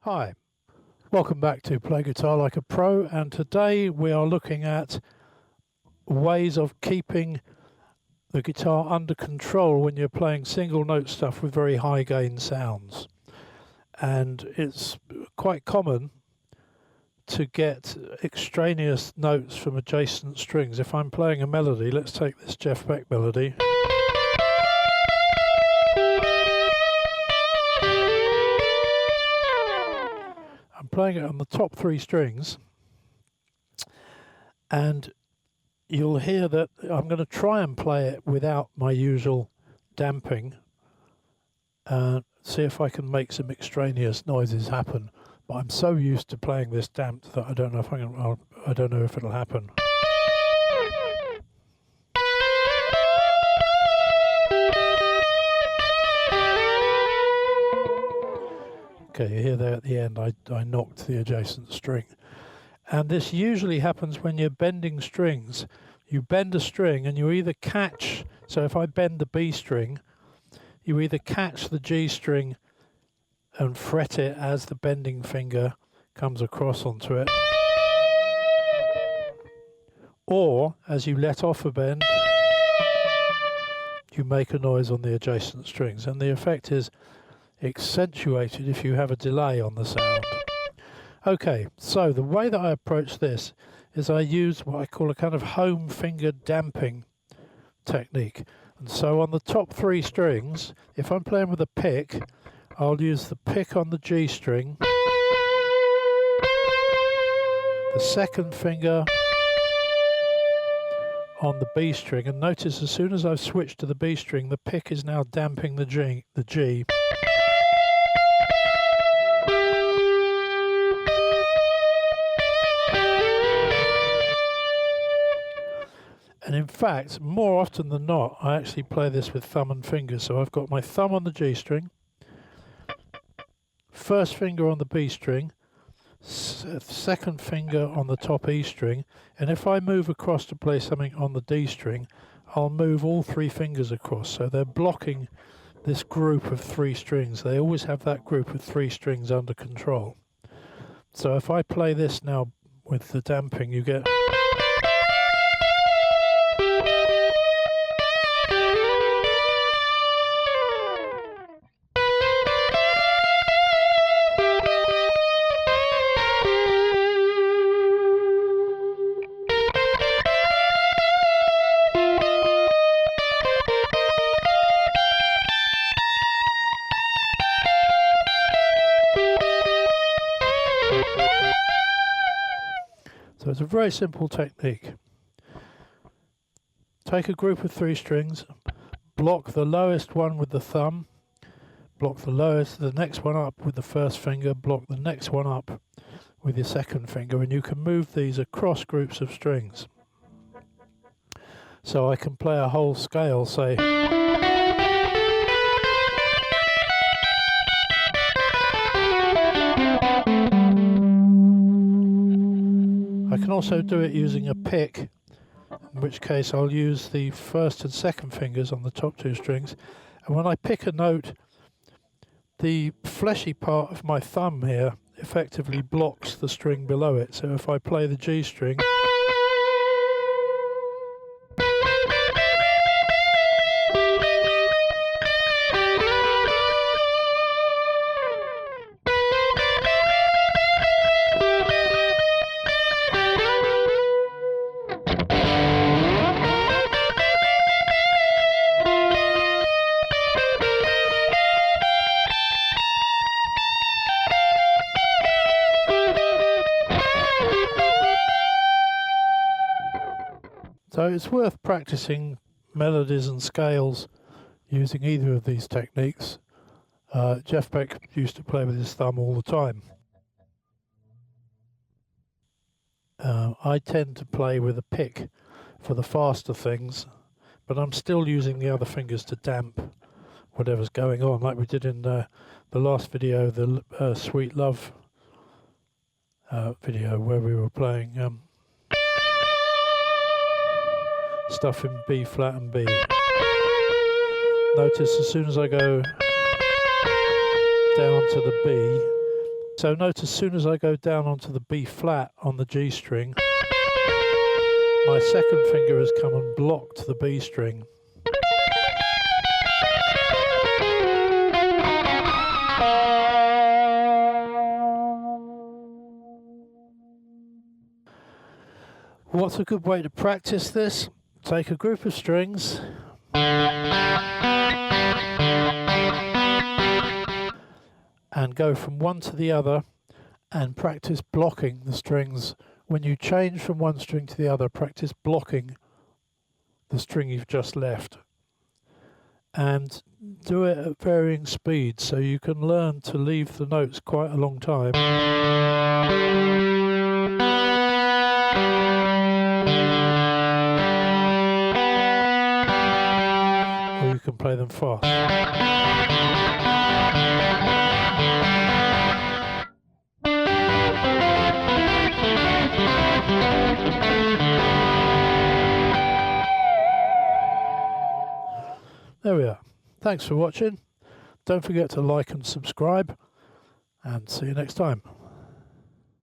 Hi, welcome back to Play Guitar Like a Pro, and today we are looking at ways of keeping the guitar under control when you're playing single note stuff with very high gain sounds. And it's quite common to get extraneous notes from adjacent strings. If I'm playing a melody, let's take this Jeff Beck melody. I'm playing it on the top three strings, and you'll hear that I'm going to try and play it without my usual damping and see if I can make some extraneous noises happen. But I'm so used to playing this damped that I don't know if I don't know if it'll happen. Okay, you hear there at the end I knocked the adjacent string. And this usually happens when you're bending strings. You bend a string and you either catch, so if I bend the B string, you either catch the G string and fret it as the bending finger comes across onto it, or as you let off a bend, you make a noise on the adjacent strings, and the effect is accentuated if you have a delay on the sound. Okay, so the way that I approach this is I use what I call a kind of home finger damping technique. And so on the top three strings, if I'm playing with a pick, I'll use the pick on the G string, the second finger on the B string, and notice as soon as I've switched to the B string, the pick is now damping the G. And in fact, more often than not, I actually play this with thumb and finger. So I've got my thumb on the G string, first finger on the B string, second finger on the top E string, and if I move across to play something on the D string, I'll move all three fingers across. So they're blocking this group of three strings. They always have that group of three strings under control. So if I play this now with the damping, you get... So it's a very simple technique. Take a group of three strings, block the lowest one with the thumb, block the next one up with the first finger, block the next one up with your second finger, and you can move these across groups of strings. So I can play a whole scale, say... I can also do it using a pick, in which case I'll use the first and second fingers on the top two strings, and when I pick a note, the fleshy part of my thumb here effectively blocks the string below it. So if I play the G string, so it's worth practicing melodies and scales using either of these techniques. Jeff Beck used to play with his thumb all the time. I tend to play with a pick for the faster things, but I'm still using the other fingers to damp whatever's going on, like we did in the last video, the Sweet Love video, where we were playing stuff in B flat and B. Notice as soon as I go down to the B, So note as soon as I go down onto the B flat on the G string, my second finger has come and blocked the B string. What's a good way to practice this? Take a group of strings and go from one to the other and practice blocking the strings. When you change from one string to the other, practice blocking the string you've just left. And do it at varying speeds so you can learn to leave the notes quite a long time. Or you can play them fast. There we are. Thanks for watching. Don't forget to like and subscribe, and see you next time.